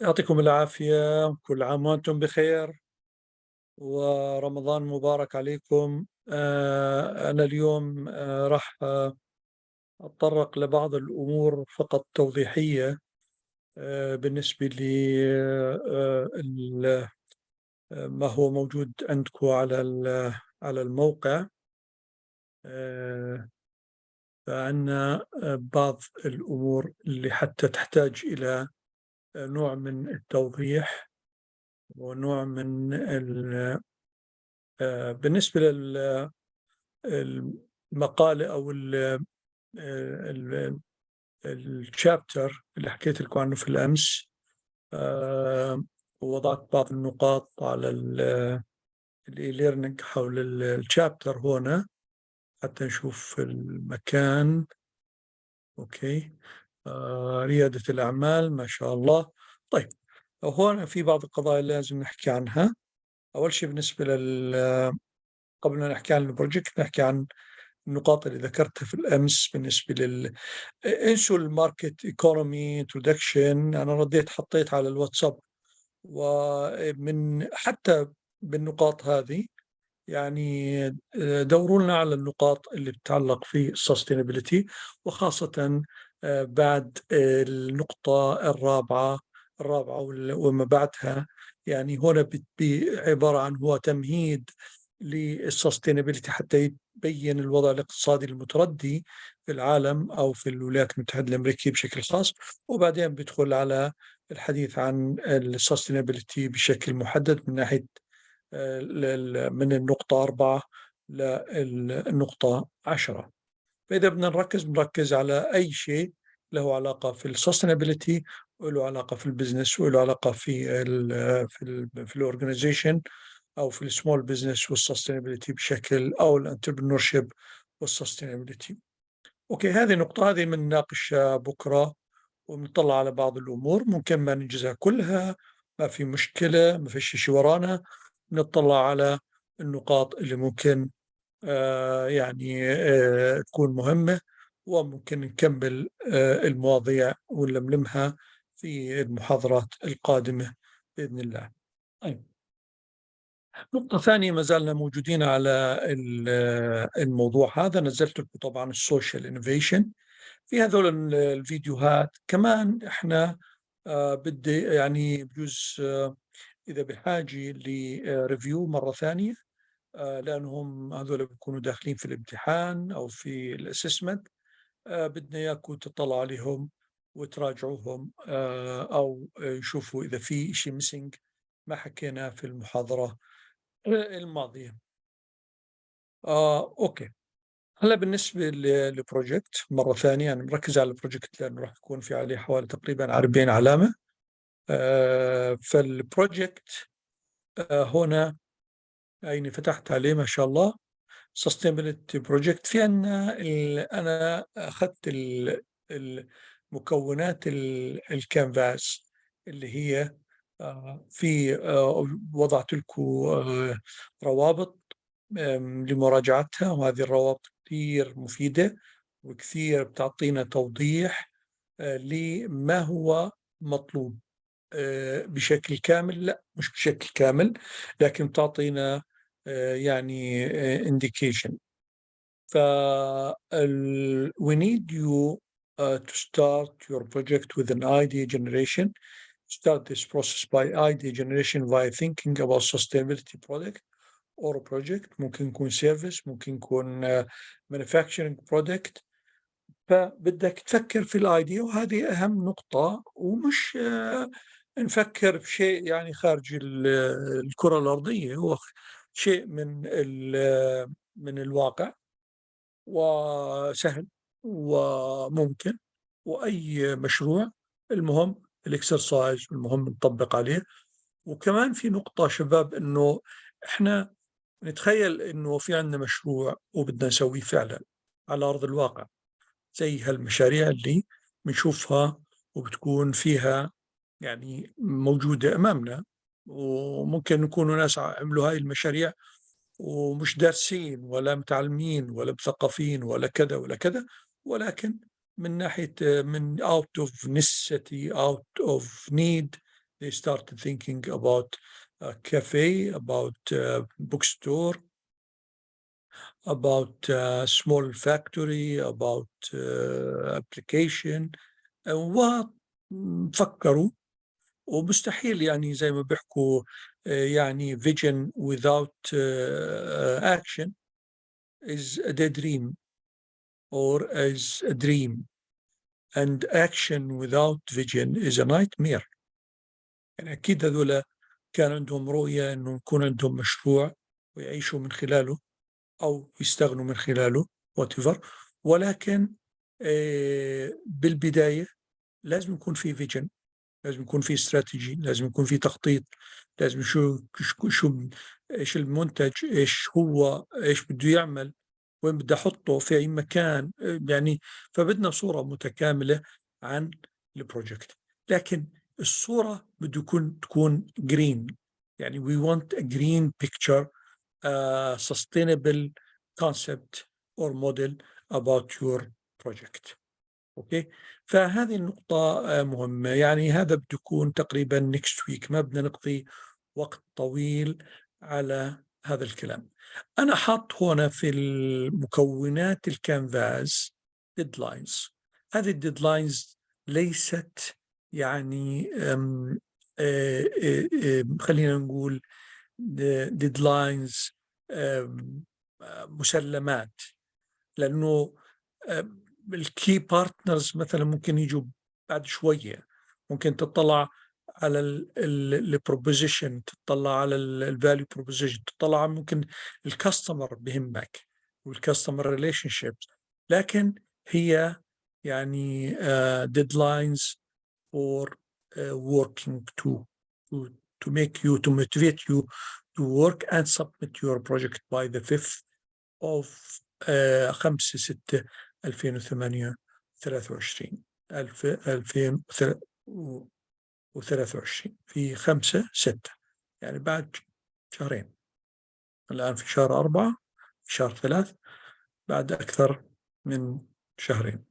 يعطيكم العافية. كل عام وأنتم بخير، ورمضان مبارك عليكم. أنا اليوم راح أتطرق لبعض الأمور فقط توضيحية بالنسبة ما هو موجود عندكم على الموقع. آه، فعندنا بعض الأمور اللي حتى تحتاج إلى نوع من التوضيح ونوع من بالنسبة للمقالة أو الشابتر اللي حكيت لكم عنه في الأمس. آه، ووضعت بعض النقاط على الإي ليرنينج حول الشابتر هنا حتى نشوف المكان. أوكي. ريادة الأعمال ما شاء الله. طيب، هون في بعض القضايا اللي لازم نحكي عنها. أول شيء بالنسبة قبل ما نحكي عن البروجكت نحكي عن النقاط اللي ذكرتها في الأمس بالنسبة انسوا الماركت ايكونومي انترودكشن. أنا رديت حطيت على الواتساب، ومن حتى بالنقاط هذه يعني دوروا لنا على النقاط اللي بتتعلق في السستينابيلتي، وخاصة بعد النقطة الرابعة وما بعدها. يعني هنا عبارة عن هو تمهيد للسستينابيلتي حتى يبين الوضع الاقتصادي المتردي في العالم أو في الولايات المتحدة الأمريكية بشكل خاص، وبعدين بيدخل على الحديث عن السستينابيلتي بشكل محدد من ناحية من النقطة 4 للنقطة 10. فإذا بدنا نركز على أي شيء له علاقة في السستينابيلتي، وله علاقة في البزنس، وله علاقة في الأورجنايزيشن أو في السمول بزنس والسستينابيلتي بشكل، أو الانتربرنورشيب والسستينابيلتي. أوكي، هذه نقطة هذه بنناقشها بكرة، ونطلع على بعض الأمور ممكن ما ننجزها كلها، ما في مشكلة، ما فيش شيء ورانا. نطلع على النقاط اللي ممكن يعني تكون مهمة، وممكن نكمل المواضيع ونلملمها في المحاضرات القادمة بإذن الله. طيب، نقطة ثانية، ما زالنا موجودين على الموضوع هذا. نزلت لكم طبعا السوشيال انوفيشن في هذول الفيديوهات. كمان احنا بدي يعني بجوز إذا بحاجة لريفيو مرة ثانية، لأنهم هذول بيكونوا داخلين في الامتحان أو في الاسسمنت. بدنا إياكم تطلعوا عليهم وتراجعوهم، أو يشوفوا إذا في شيء ميسنج ما حكينا في المحاضرة الماضية. أوكي. هلا بالنسبة للبروجكت مرة ثانية، أنا مركز على البروجكت لأنه راح يكون في عليه حوالي تقريبا 40 علامة. فالبروجكت هنا يعني فتحت عليه ما شاء الله sustainability project. في عندنا أنا أخذت المكونات الكانفاس اللي هي في وضعت لكم روابط لمراجعتها، وهذه الروابط كثير مفيدة وكثير بتعطينا توضيح لما هو مطلوب بشكل كامل. لا، مش بشكل كامل، لكن بتعطينا يعني indication. ف we need you to start your project with an idea generation. Start this process by idea generation via thinking about sustainability product or project. ممكن يكون service، ممكن يكون manufacturing product. فبدك تفكر في الايديا، وهذه اهم نقطة، ومش نفكر بشيء يعني خارج الكرة الأرضية. هو شيء من الواقع، وسهل وممكن، وأي مشروع المهم الاكسرسايز، والمهم نطبق عليه. وكمان في نقطة شباب، إنه إحنا نتخيل إنه في عندنا مشروع وبدنا نسويه فعلا على أرض الواقع، زي هالمشاريع اللي بنشوفها وبتكون فيها يعني موجودة أمامنا. وممكن يكونوا ناس عملوا هاي المشاريع ومش دارسين ولا متعلمين ولا مثقفين ولا كذا ولا كذا، ولكن من ناحية من out of necessity out of need they started thinking about a cafe, about a bookstore, about a small factory, about application. وفكروا ومستحيل يعني زي ما بيحكوا يعني vision without action is a daydream or is a dream, and action without vision is a nightmare. يعني أكيد هذولا كان عندهم رؤية إنه يكون عندهم مشروع ويعيشوا من خلاله أو يستغنوا من خلاله whatever، ولكن بالبداية لازم يكون في فيجن، لازم يكون في استراتيجي، لازم يكون في تخطيط، لازم شو ايش المنتج، ايش هو، ايش بده يعمل، وين بدي احطه في اي مكان يعني. فبدنا صورة متكاملة عن البروجكت، لكن الصورة بده تكون جرين. يعني we want a green picture, a sustainable concept or model about your project. اوكي، فهذه النقطة مهمة. يعني هذا بده يكون تقريبا next week، ما بدنا نقضي وقت طويل على هذا الكلام. أنا حاط هنا في المكونات الكانفاس ديدلاينز. هذه الديدلاينز ليست يعني خلينا نقول ديدلاينز مسلمات، لأنه الكي بارتنرز مثلا ممكن يجوا بعد شوية. ممكن تطلع على البروبوزيشن، تطلع على الفاليو بروبوزيشن، تطلع ممكن الكاستمر بهمك والكاستمر ريليشن شيب، لكن هي يعني deadlines for working to make you, to motivate you to work and submit your project by the 5th of 5/6/2023 2023 في 5/6، يعني بعد شهرين. الآن في شهر 4، في شهر 3، بعد أكثر من شهرين.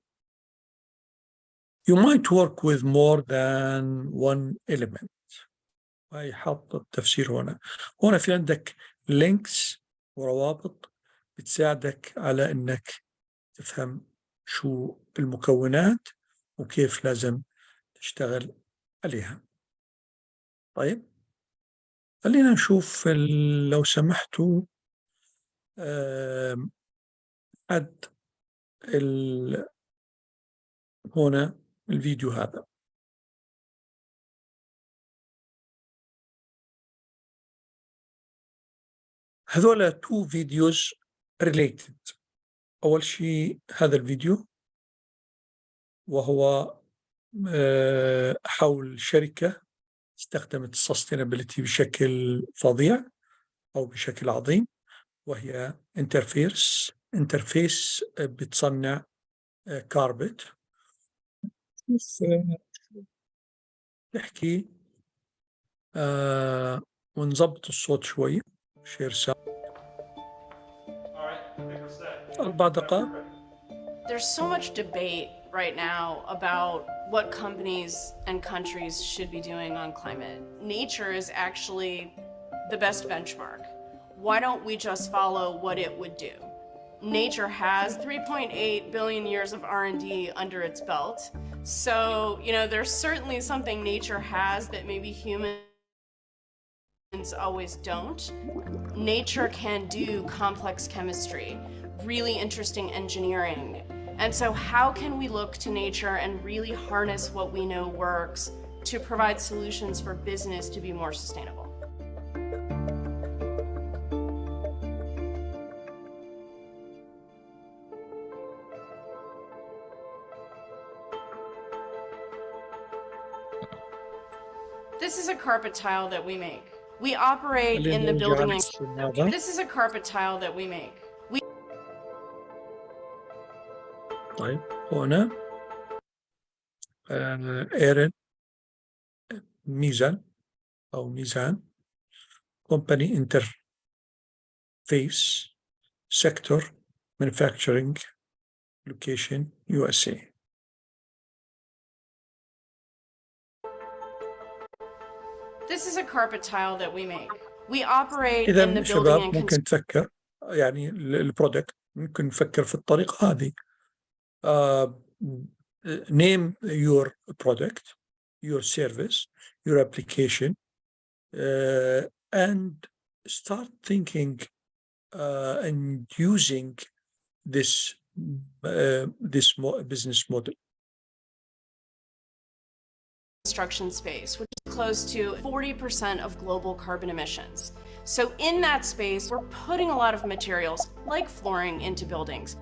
You might work with more than one element. هاي حاط التفسير هنا. هنا في عندك links وروابط بتساعدك على أنك تفهم شو المكونات وكيف لازم تشتغل عليها. طيب خلينا نشوف لو سمحتوا عد هنا الفيديو هذا. هذولا 2 فيديوز related. أول شيء هذا الفيديو وهو حول شركة استخدمت السستينابيليتي بشكل فظيع أو بشكل عظيم، وهي انترفيس بتصنع كاربت. نحكي ونظبط الصوت شوي. شير ساوند 4 دقائق. There's so much debate right now about what companies and countries should be doing on climate. Nature is actually the best benchmark. Why don't we just follow what it would do? Nature has 3.8 billion years of R&D under its belt. So, there's certainly something nature has that maybe humans always don't. Nature can do complex chemistry, really interesting engineering. And so how can we look to nature and really harness what we know works to provide solutions for business to be more sustainable? This is a carpet tile that we make. We operate in the building. This is a carpet tile that we make. طيب هنا إيرن ميزان أو ميزان company interface sector manufacturing location USA. This is a carpet tile that we make. We operate in the إذا building شباب and ممكن تفكر يعني البرودكت ممكن نفكر في الطريقة هذه. Name your product, your service, your application, and start thinking and using this business model. construction space, which is close to 40% of global carbon emissions. So in that space, we're putting a lot of materials like flooring into buildings.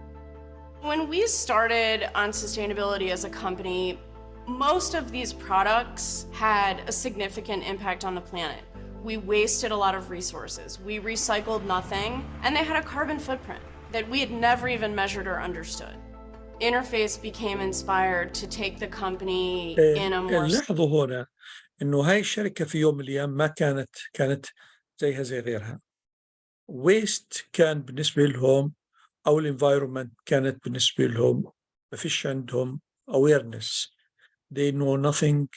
When we started on sustainability as a company, most of these products had a significant impact on the planet. We wasted a lot of resources. We recycled nothing, and they had a carbon footprint that we had never even measured or understood. Interface became inspired to take the company in a more لاحظوا هنا إنه هاي الشركة في يوم من الأيام ما كانت زيها زي غيرها. ويست كان بالنسبة لهم أو الانفايرومنت كانت بالنسبة لهم ما فيش عندهم awareness. They know nothing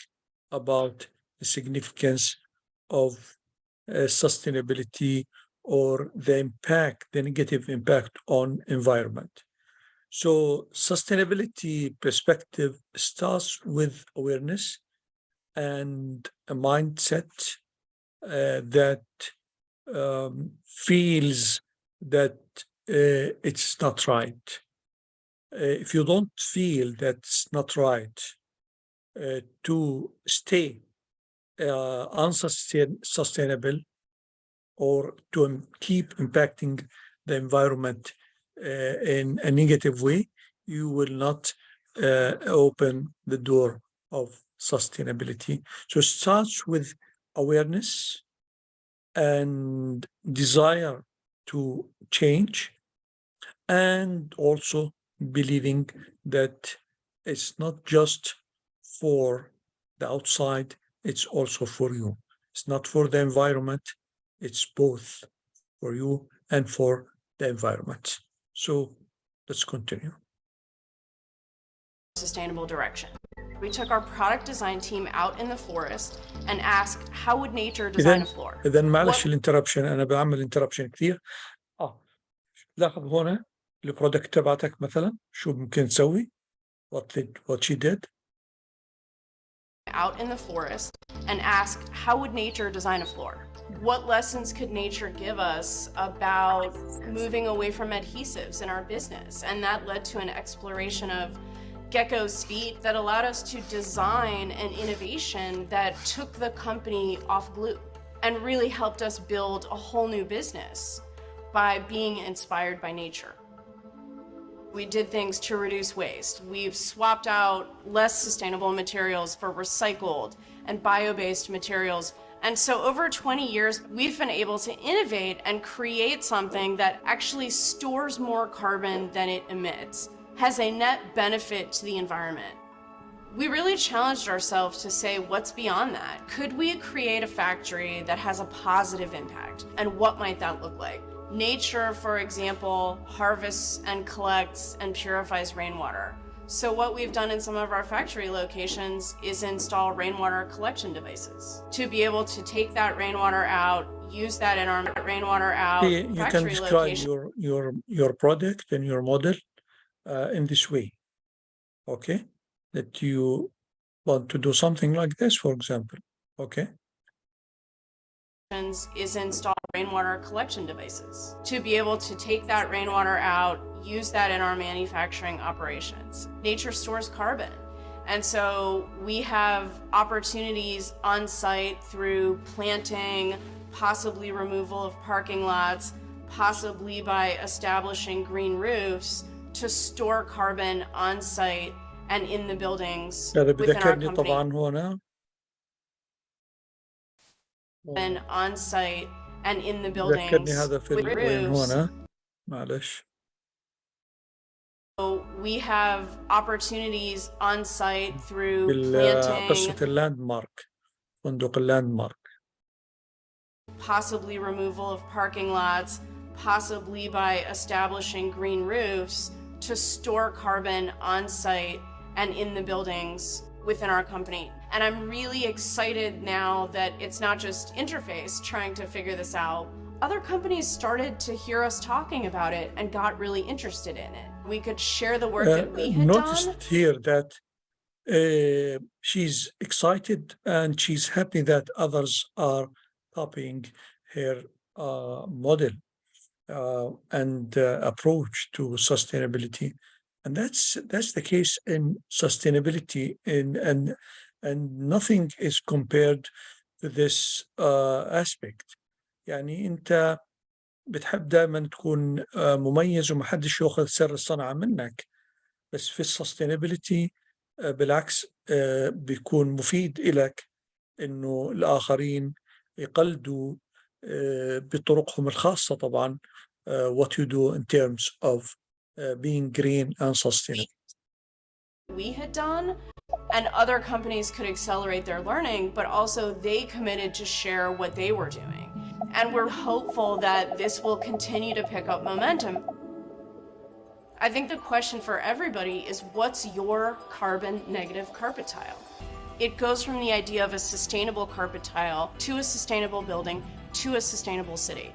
about the significance of sustainability or the impact, the negative impact on environment. So sustainability perspective starts with awareness and a mindset that feels that it's not right. If you don't feel that's not right, to stay unsustainable or to keep impacting the environment in a negative way, you will not open the door of sustainability. So it starts with awareness and desire to change, and also believing that it's not just for the outside, it's also for you. It's not for the environment, it's both for you and for the environment. So let's continue. Sustainable direction. We took our product design team out in the forest and asked, how would nature design a floor? إذا معلش الانتربشن، أنا بعمل انتربشن كثير. لاحظ هنا البرودكت تبعتك مثلا شو ممكن تسوي؟ What she did. Out in the forest and asked, how would nature design a floor? What lessons could nature give us about moving away from adhesives in our business? And that led to an exploration of Gecko's feet that allowed us to design an innovation that took the company off glue and really helped us build a whole new business by being inspired by nature. We did things to reduce waste. We've swapped out less sustainable materials for recycled and bio-based materials. And so over 20 years, we've been able to innovate and create something that actually stores more carbon than it emits, has a net benefit to the environment. We really challenged ourselves to say, what's beyond that? Could we create a factory that has a positive impact? And what might that look like? Nature, for example, harvests and collects and purifies rainwater. So what we've done in some of our factory locations is install rainwater collection devices to be able to take that rainwater out, use that in our rainwater out You factory can describe location. your product and your model in this way, okay? That you want to do something like this, for example, okay? Is install rainwater collection devices to be able to take that rainwater out, use that in our manufacturing operations. Nature stores carbon. And so we have opportunities on site through planting, possibly removal of parking lots, possibly by establishing green roofs to store carbon on site and in the buildings هذا within our بذكرني company. طبعا هنا And on site and in the ذكرني buildings هذا في with وين roofs. هنا معلش. So we have opportunities on site through planting, قصة اللاند مارك، فندق اللاند مارك. possibly removal of parking lots, possibly by establishing green roofs to store carbon on site and in the buildings within our company. And I'm really excited now that it's not just Interface trying to figure this out. Other companies started to hear us talking about it and got really interested in it. We could share the work that we had noticed done. here that she's excited and she's happy that others are copying her model and approach to sustainability, and that's the case in sustainability. And nothing is compared to this aspect. يعني أنت بتحب دائما تكون مميز ومحدش ياخذ سر الصنعة منك، بس في السستينابيلتي بالعكس بيكون مفيد إلك إنه الآخرين يقلدوا بطرقهم الخاصة طبعا what you do in terms of being green and sustainable. We had done, and other companies could accelerate their learning, but also they committed to share what they were doing. And we're hopeful that this will continue to pick up momentum. I think the question for everybody is, what's your carbon negative carpet tile? It goes from the idea of a sustainable carpet tile to a sustainable building to a sustainable city.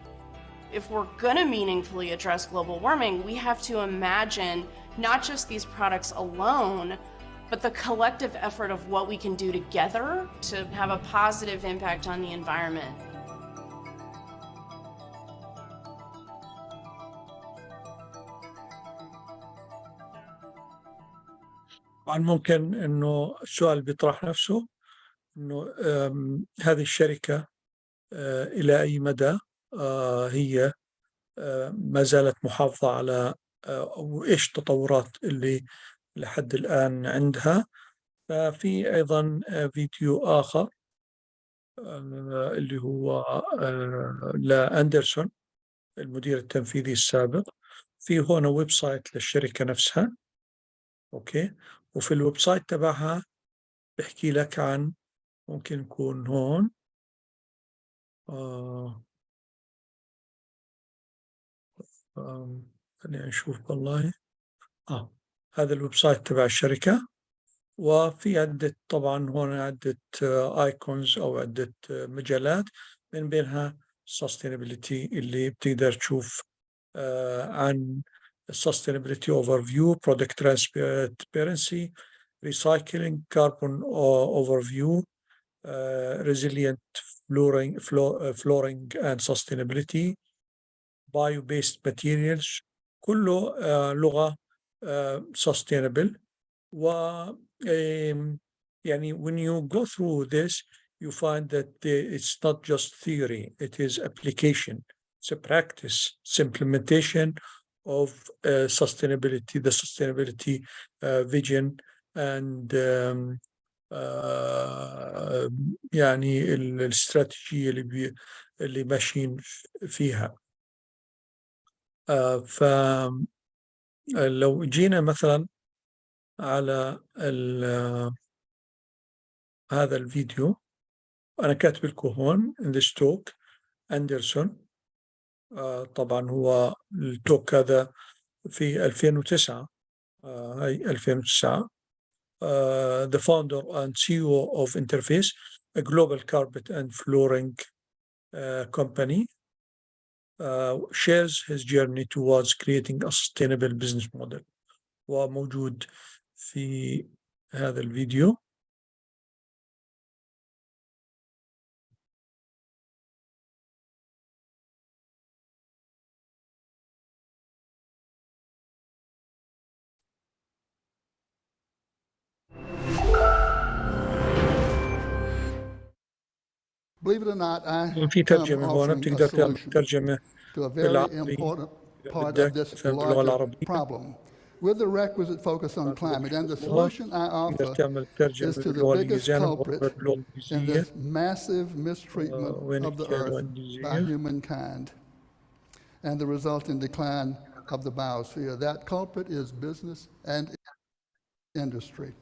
If we're gonna meaningfully address global warming, we have to imagine not just these products alone, but the collective effort of what we can do together to have a positive impact on the environment. طبعا ممكن انه السؤال بيطرح نفسه انه هذه الشركة الى اي مدى هي ما زالت محافظة على وايش التطورات اللي لحد الآن عندها. ففي أيضا فيديو آخر اللي هو لأندرسون المدير التنفيذي السابق. في هنا ويب سايت للشركة نفسها، أوكي، وفي الويب سايت تبعها بحكي لك عن، ممكن يكون هون خلينا نشوف والله. هذا الويب سايت تبع الشركة، وفي عدة طبعا هون عدة ايكونز أو عدة مجالات، من بينها sustainability اللي بتقدر تشوف عن sustainability overview, product transparency, recycling, carbon overview, resilient flooring and sustainability, bio-based materials، كله لغة sustainable. و يعني when you go through this you find that it's not just theory, it is application, it's a practice, it's implementation of sustainability, the sustainability vision and يعني الاستراتيجية اللي ماشيين فيها. فلو جينا مثلا على هذا الفيديو، أنا كاتب لكم هون in this talk أندرسون، طبعا هو التوك هذا في 2009، هاي 2009. The founder and CEO of Interface, a global carpet and flooring company, shares his journey towards creating a sustainable business model. وموجود في هذا الفيديو. Believe it or not, I في am ترجمة هون، offering a بتقدر تعمل solution ترجمة to a very بالعربي important إذا part بدك of this تفهم باللغة larger العربية. problem. With the requisite focus on climate, and the solution I تقدر offer تعمل ترجمة is to the باللغة biggest الإنجليزية. أنا culprit بقرأ باللغة in الإنجليزية. this massive mistreatment وين of the أحكي اللغة earth by الإنجليزية؟ humankind and the resulting decline of the biosphere. That culprit is business and industry,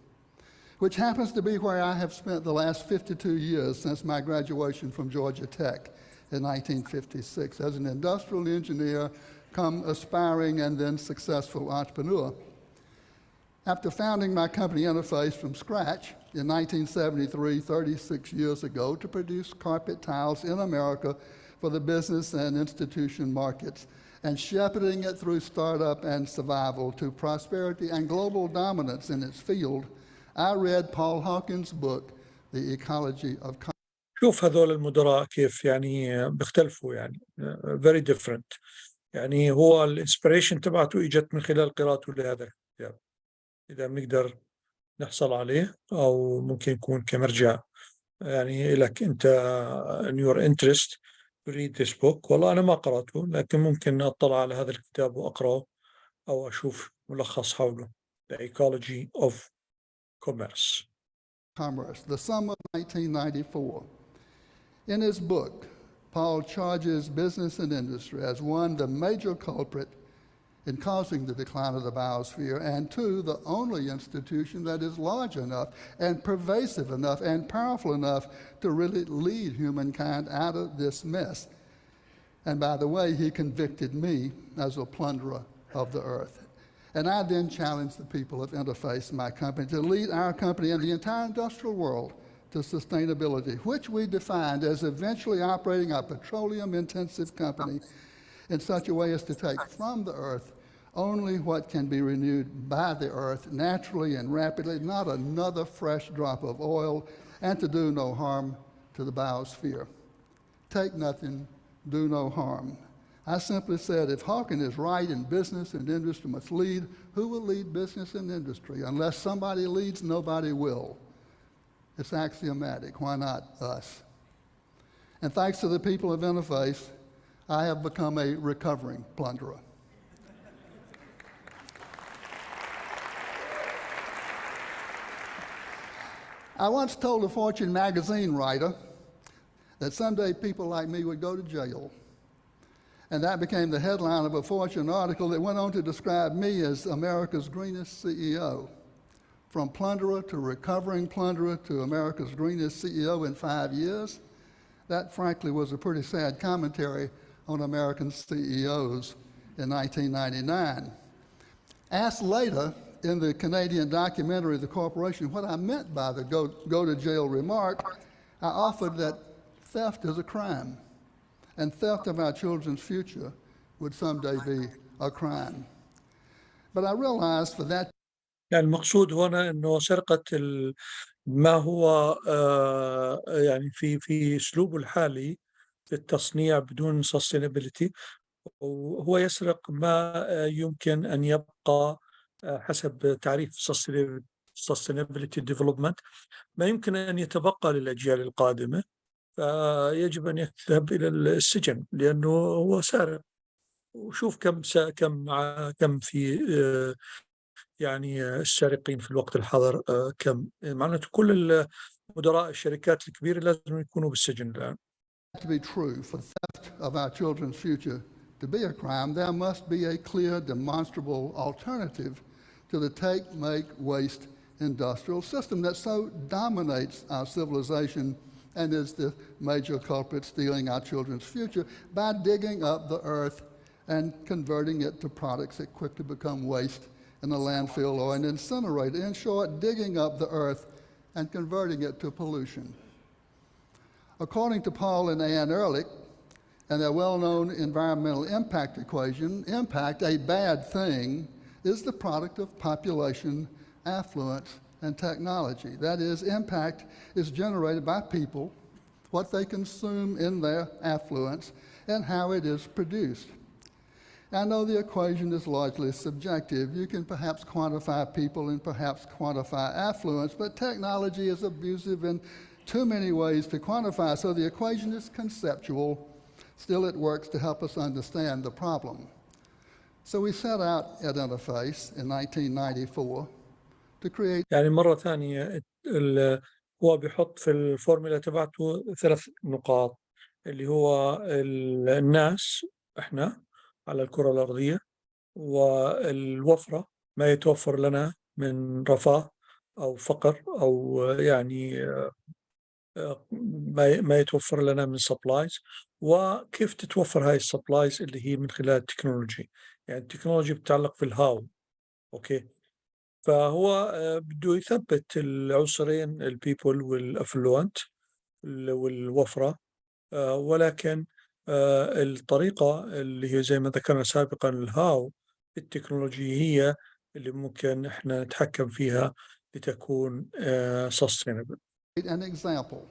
which happens to be where I have spent the last 52 years since my graduation from Georgia Tech in 1956 as an industrial engineer, come aspiring and then successful entrepreneur. After founding my company Interface from scratch in 1973, 36 years ago, to produce carpet tiles in America for the business and institution markets, and shepherding it through startup and survival to prosperity and global dominance in its field, I read Paul Hawkins' book, The Ecology of شوف هذول المدراء كيف يعني بيختلفوا يعني very different. يعني هو الانسبريشن تبعته اجت من خلال قراءته لهذا الكتاب، اذا بنقدر نحصل عليه او ممكن يكون كمرجع يعني لك انت in your interest to read this book. والله انا ما قراته لكن ممكن اطلع على هذا الكتاب واقراه او اشوف ملخص حوله The Ecology of Commerce, the summer of 1994. In his book, Paul charges business and industry as one, the major culprit in causing the decline of the biosphere, and two, the only institution that is large enough and pervasive enough and powerful enough to really lead humankind out of this mess. And by the way, he convicted me as a plunderer of the earth. And I then challenged the people of Interface, my company, to lead our company and the entire industrial world to sustainability, which we defined as eventually operating a petroleum-intensive company in such a way as to take from the earth only what can be renewed by the earth naturally and rapidly, not another fresh drop of oil, and to do no harm to the biosphere. Take nothing, do no harm. I simply said, if Hawking is right and business and industry must lead, who will lead business and industry? Unless somebody leads, nobody will. It's axiomatic. Why not us? And thanks to the people of Interface, I have become a recovering plunderer. I once told a Fortune magazine writer that someday people like me would go to jail. And that became the headline of a Fortune article that went on to describe me as America's greenest CEO. From plunderer to recovering plunderer to America's greenest CEO in 5 years. That, frankly, was a pretty sad commentary on American CEOs in 1999. Asked later in the Canadian documentary, The Corporation, what I meant by the go to jail remark, I offered that theft is a crime, and theft of our children's future would someday be a crime. But I realized for that يعني المقصود هنا انه سرقة ما هو يعني في اسلوبه الحالي في التصنيع بدون sustainability، وهو يسرق ما يمكن ان يبقى حسب تعريف sustainability development، ما يمكن ان يتبقى للاجيال القادمة، فيجب ان يذهب الى السجن لانه هو سارق. وشوف كم في يعني السارقين في الوقت الحاضر كم، معناته كل مدراء الشركات الكبيرة لازم يكونوا بالسجن الآن. To be true, for theft of our children's future to be a crime, there must be a clear, demonstrable alternative to the take, make, waste industrial system that so dominates our civilization and is the major culprit stealing our children's future by digging up the earth and converting it to products that quickly become waste in a landfill or an incinerator. In short, digging up the earth and converting it to pollution. According to Paul and Ann Ehrlich and their well-known environmental impact equation, impact, a bad thing, is the product of population, affluence, and technology. That is, impact is generated by people, what they consume in their affluence, and how it is produced. I know the equation is largely subjective. You can perhaps quantify people and perhaps quantify affluence, but technology is abusive in too many ways to quantify, so the equation is conceptual. Still, it works to help us understand the problem. So we set out at Interface in 1994 to create. يعني مرة ثانية هو بيحط في الفورمولا تبعته 3 نقاط، اللي هو الناس احنا على الكرة الأرضية، والوفرة ما يتوفر لنا من رفاه أو فقر أو يعني ما يتوفر لنا من سبلايز، وكيف تتوفر هاي السبلايز اللي هي من خلال التكنولوجي. يعني التكنولوجي بتتعلق في الهاو. أوكي، فهو بده يثبت العنصرين البيبل والأفلوانت والوفرة، ولكن الطريقة اللي هي زي ما ذكرنا سابقا الهاو التكنولوجيا هي اللي ممكن احنا نتحكم فيها لتكون sustainable. An example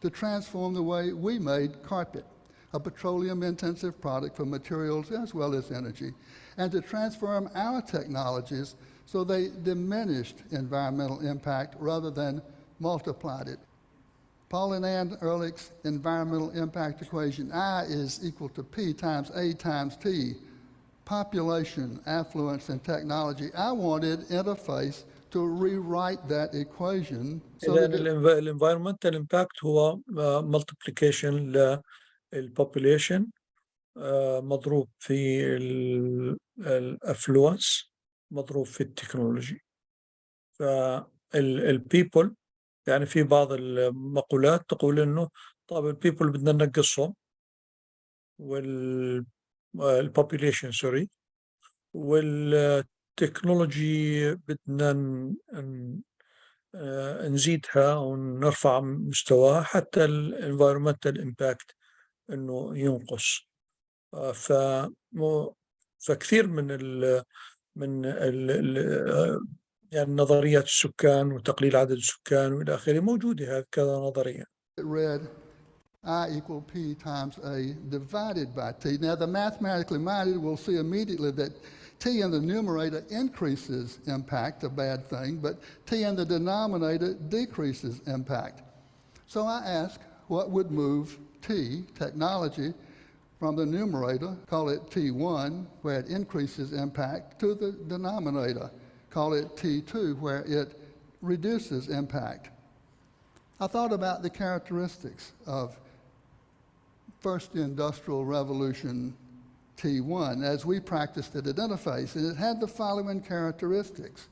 to transform the way we made carpet, a petroleum-intensive product for materials as well as energy, and to transform our technologies so they diminished environmental impact rather than multiplied it. Paul and Ann Ehrlich's environmental impact equation, I is equal to P times A times T, population, affluence, and technology. I wanted Interface to rewrite that equation so إذا that الانفايرمنتال امباكت هو مالتيبليكيشن للبوبوليشن مضروب في الافلونس مضروب في التكنولوجي. فالبيبل يعني في بعض المقولات تقول انه طب البيبل بدنا ننقصهم والبوبوليشن سوري، والتكنولوجي بدنا نزيدها ونرفع مستواها حتى الانفايرمنتال امباكت انه ينقص. ف فكثير من يعني نظريات السكان وتقليل عدد السكان والى اخره موجوده هكذا نظريا. it read I equal P times A divided by T. Now the mathematically minded will see immediately that T in the numerator increases impact, a bad thing, but T in the denominator decreases impact. So I ask, what would move T, technology, from the numerator, call it T1, where it increases impact, to the denominator, call it T2, where it reduces impact? I thought about the characteristics of first industrial revolution T1 as we practiced it at Interface, and it had the following characteristics.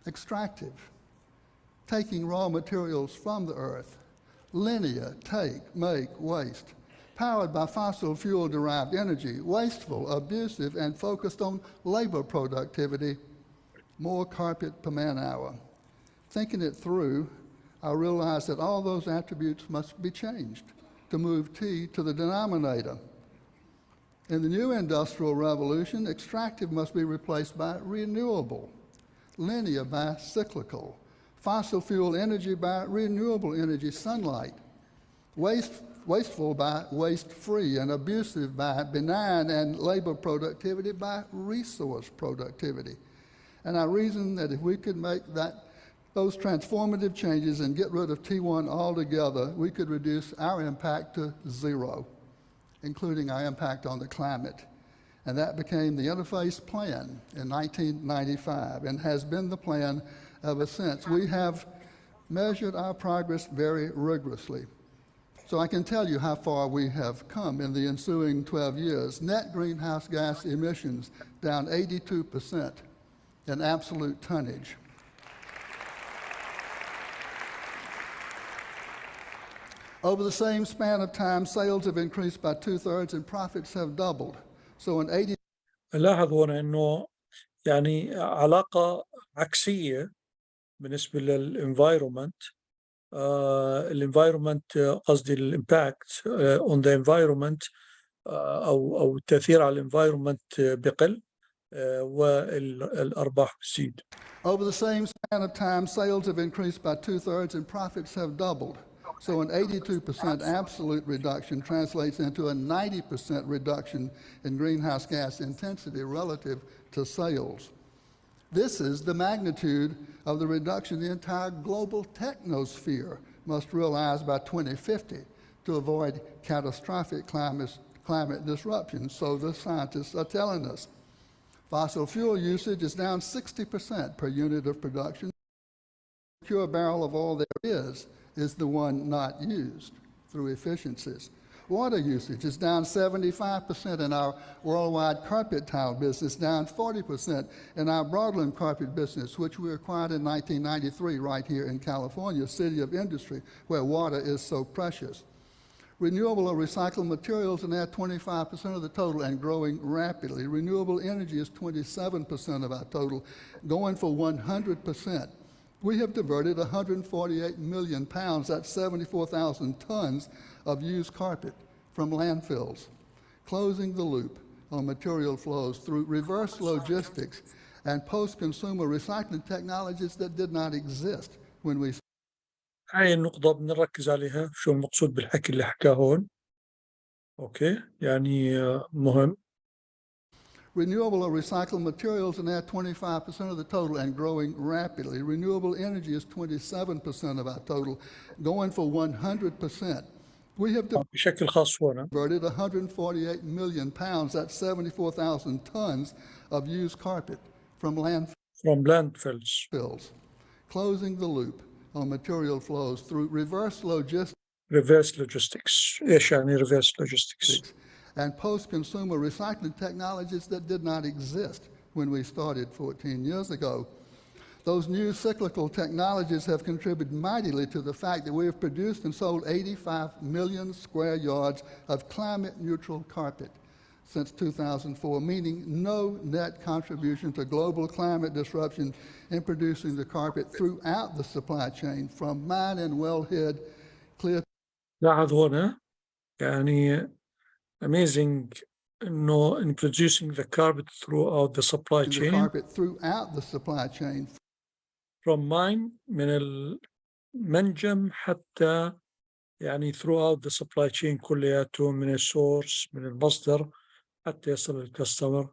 Extractive, taking raw materials from the earth. Linear, take, make, waste. Powered by fossil fuel-derived energy, wasteful, abusive, and focused on labor productivity. More carpet per man-hour. Thinking it through, I realized that all those attributes must be changed to move T to the denominator. In the new industrial revolution, extractive must be replaced by renewable, linear by cyclical, fossil fuel energy by renewable energy, sunlight, wasteful by waste-free, and abusive by benign, and labor productivity by resource productivity. And I reasoned that if we could make those transformative changes and get rid of T1 altogether, we could reduce our impact to zero, including our impact on the climate. And that became the Interface Plan in 1995 and has been the plan ever since. We have measured our progress very rigorously. So I can tell you how far we have come in the ensuing 12 years. Net greenhouse gas emissions down 82% in absolute tonnage. Over the same span of time, sales have increased by 2/3 and profits have doubled. So in 80 لاحظ هنا انه يعني علاقه عكسيه بالنسبه للانفايرومنت. الانفايرومنت قصدي الامباكت اون ذا انفايرومنت او التاثير على الانفايرومنت بقل والارباح بتزيد. Over the same span of time, sales have increased by 2/3 and profits have doubled. So an 82% absolute reduction translates into a 90% reduction in greenhouse gas intensity relative to sales. This is the magnitude of the reduction the entire global technosphere must realize by 2050 to avoid catastrophic climate disruption, so the scientists are telling us. Fossil fuel usage is down 60% per unit of production. The pure barrel of oil there is the one not used through efficiencies. Water usage is down 75% in our worldwide carpet tile business, down 40% in our broadloom carpet business, which we acquired in 1993 right here in California, city of industry, where water is so precious. Renewable or recycled materials are now 25% of the total and growing rapidly. Renewable energy is 27% of our total, going for 100%. We have diverted 148 million pounds, that's 74,000 tons of used carpet from landfills, closing the loop on material flows through reverse logistics and post-consumer recycling technologies that did not exist when we هاي النقطة بدنا نركز عليها، شو المقصود بالحكي اللي حكاه هون. أوكي، يعني مهم. Renewable or recycled materials are now 25% of the total and growing rapidly. Renewable energy is 27% of our total, going for 100%. We have بشكل خاص هون diverted 148 million pounds, that's 74,000 tons of used carpet from from landfills. landfills, closing the loop on material flows through reverse logistics reverse logistics. إيش يعني reverse logistics؟ and post-consumer recycling technologies that did not exist when we started 14 years ago. Those new cyclical technologies have contributed mightily to the fact that we have produced and sold 85 million square yards of climate-neutral carpet since 2004, meaning no net contribution to global climate disruption in producing the carpet throughout the supply chain, from mine and wellhead clear. لاحظ هون يعني amazing إنه in producing the carpet throughout the supply the chain. carpet throughout the supply chain. From mine من المنجم حتى يعني throughout the supply chain كلياته من السورس من المصدر حتى يصل للكاستمر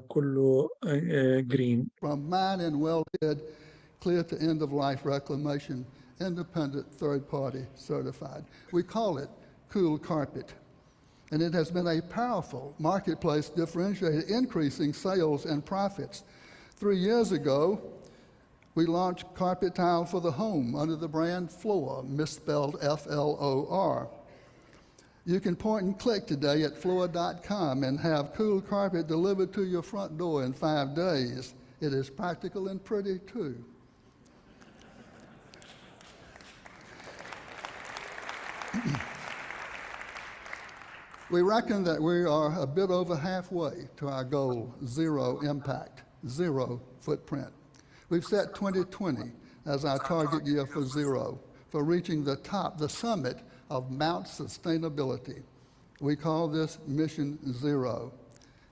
كله green. From mine and wellhead clear to end of life reclamation, independent third party certified. We call it cool carpet. And it has been a powerful marketplace differentiator, increasing sales and profits. 3 years ago, we launched carpet tile for the home under the brand Floor, misspelled F-L-O-R. You can point and click today at floor.com and have cool carpet delivered to your front door in 5 days. It is practical and pretty too. We reckon that we are a bit over halfway to our goal, zero impact, zero footprint. We've set 2020 as our target year for zero, for reaching the top, the summit of Mount Sustainability. We call this Mission Zero.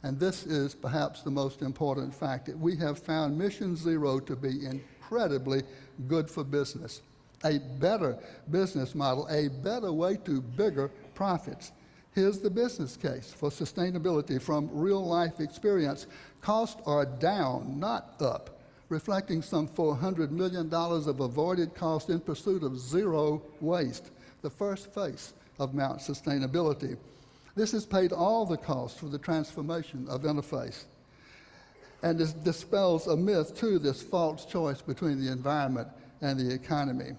And this is perhaps the most important fact. We have found Mission Zero to be incredibly good for business, a better business model, a better way to bigger profits. Here's the business case for sustainability from real-life experience. Costs are down, not up, reflecting some $400 million of avoided cost in pursuit of zero waste, the first phase of Mount Sustainability. This has paid all the costs for the transformation of interface. And this dispels a myth, too, this false choice between the environment and the economy.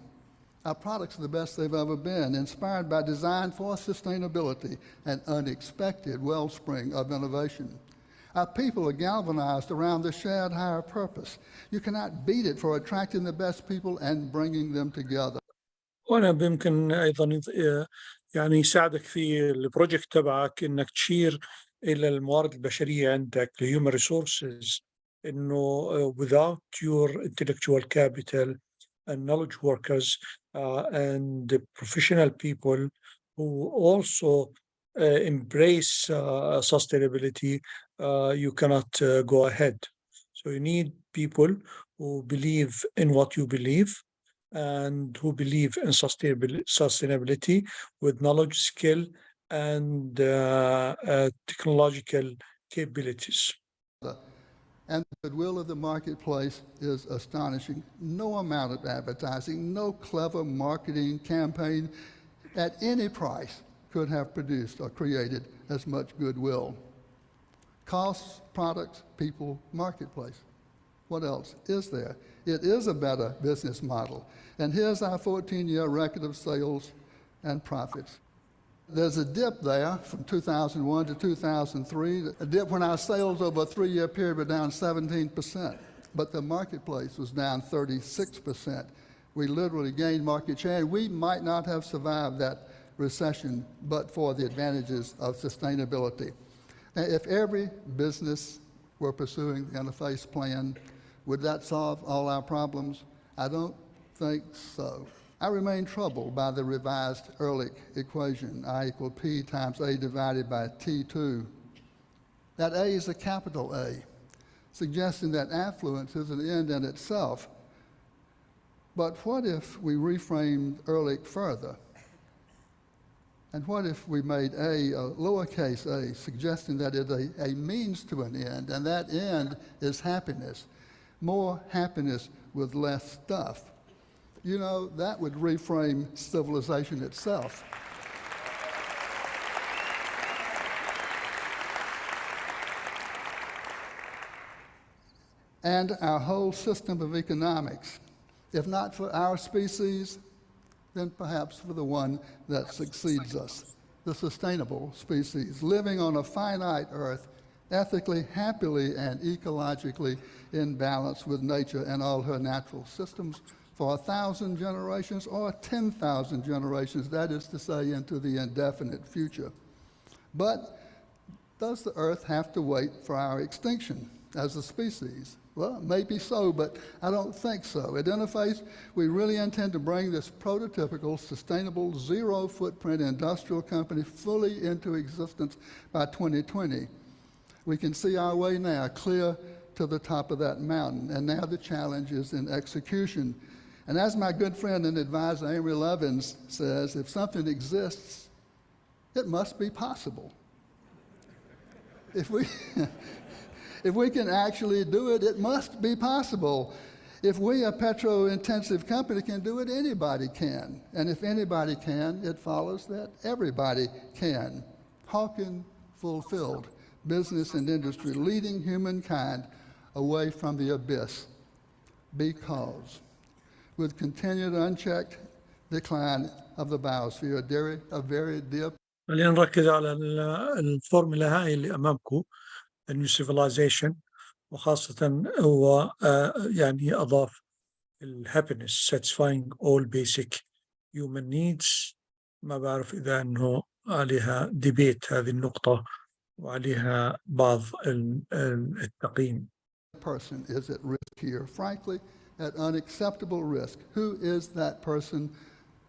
Our products are the best they've ever been, inspired by design for sustainability, an unexpected wellspring of innovation. Our people are galvanized around the shared higher purpose. You cannot beat it for attracting the best people and bringing them together. وأنا بيمكن أيضا يعني يساعدك في البروجكت تبعك إنك تشير إلى الموارد البشرية عندك the human resources إنه without your intellectual capital and knowledge workers and the professional people who also embrace sustainability, you cannot go ahead. So you need people who believe in what you believe and who believe in sustainability with knowledge, skill, and technological capabilities. And the goodwill of the marketplace is astonishing. No amount of advertising, no clever marketing campaign at any price could have produced or created as much goodwill. Costs, products, people, marketplace. What else is there? It is a better business model. And here's our 14-year record of sales and profits. There's a dip there from 2001 to 2003, a dip when our sales over a 3-year period were down 17%, but the marketplace was down 36%. We literally gained market share, and we might not have survived that recession but for the advantages of sustainability. Now, if every business were pursuing the interface plan, would that solve all our problems? I don't think so. I remain troubled by the revised Ehrlich equation, I equal P times A divided by T2. That A is a capital A, suggesting that affluence is an end in itself. But what if we reframed Ehrlich further? And what if we made A lowercase a, suggesting that it is a means to an end, and that end is happiness, more happiness with less stuff? You know, that would reframe civilization itself. And our whole system of economics, if not for our species, then perhaps for the one that succeeds us, the sustainable species, living on a finite earth, ethically, happily, and ecologically in balance with nature and all her natural systems for 1,000 generations or 10,000 generations, that is to say, into the indefinite future. But does the earth have to wait for our extinction as a species? Well, maybe so, but I don't think so. At Interface, we really intend to bring this prototypical, sustainable, zero-footprint industrial company fully into existence by 2020. We can see our way now clear to the top of that mountain, and now the challenge is in execution. And as my good friend and advisor Amory Lovins says, if something exists, it must be possible. If we can actually do it, it must be possible. If we, a petro-intensive company, can do it, anybody can. And if anybody can, it follows that everybody can. Hawking fulfilled, business and industry, leading humankind away from the abyss. Because with continued unchecked decline of the biosphere, a very dear. خلينا نركز على الفورمولا هاي اللي أمامكم، النيو civilization، وخاصة هو يعني أضاف الهابينس satisfying all basic human needs. ما بعرف إذا أنه عليها ديبيت هذه النقطة وعليها بعض التقييم. Person is at risk here, frankly, at unacceptable risk. Who is that person?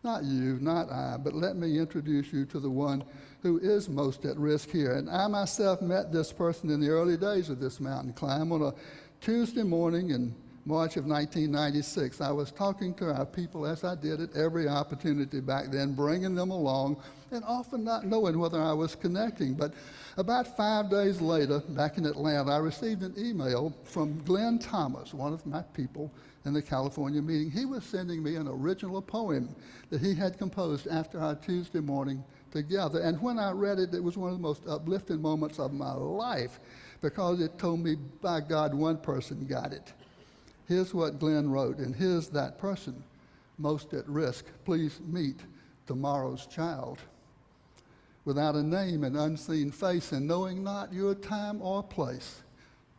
Not you, not I, but let me introduce you to the one who is most at risk here. And I myself met this person in the early days of this mountain climb on a Tuesday morning in March of 1996. I was talking to our people, as I did at every opportunity back then, bringing them along, and often not knowing whether I was connecting. But about 5 days later, back in Atlanta, I received an email from Glenn Thomas, one of my people in the California meeting. He was sending me an original poem that he had composed after our Tuesday morning together. And when I read it, it was one of the most uplifting moments of my life, because it told me, by God, one person got it. Here's what Glenn wrote, and here's that person most at risk. Please meet tomorrow's child. Without a name and unseen face, and knowing not your time or place.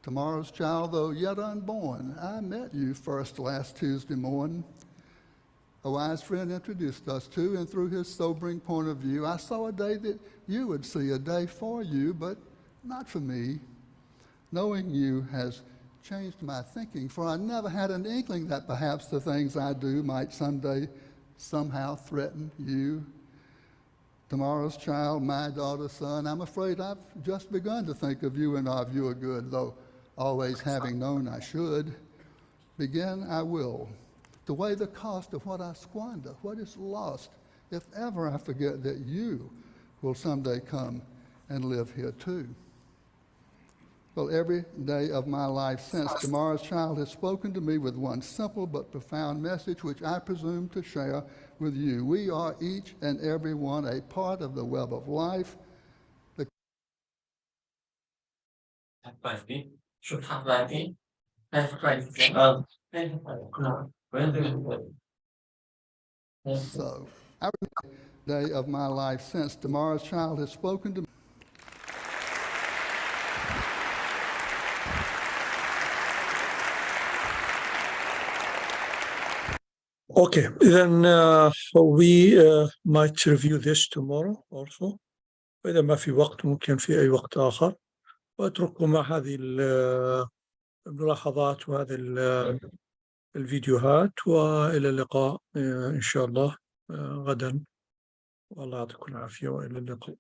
Tomorrow's child, though yet unborn, I met you first last Tuesday morning. A wise friend introduced us to, and through his sobering point of view, I saw a day that you would see, a day for you, but not for me. Knowing you has changed my thinking, for I never had an inkling that perhaps the things I do might someday somehow threaten you. Tomorrow's child, my daughter, son, I'm afraid I've just begun to think of you and of your good, though always having known I should. Begin I will, to weigh the cost of what I squander, what is lost, if ever I forget that you will someday come and live here too. Well, every day of my life since, tomorrow's child has spoken to me with one simple but profound message, which I presume to share with you. We are each and every one a part of the web of life. So, every day of my life since, tomorrow's child has spoken to me. Okay, then we might review this tomorrow also. وإذا ما في وقت ممكن في أي وقت آخر، وأترككم مع هذه الملاحظات وهذه الفيديوهات، وإلى اللقاء إن شاء الله غدا، والله يعطيكم العافية وإلى اللقاء.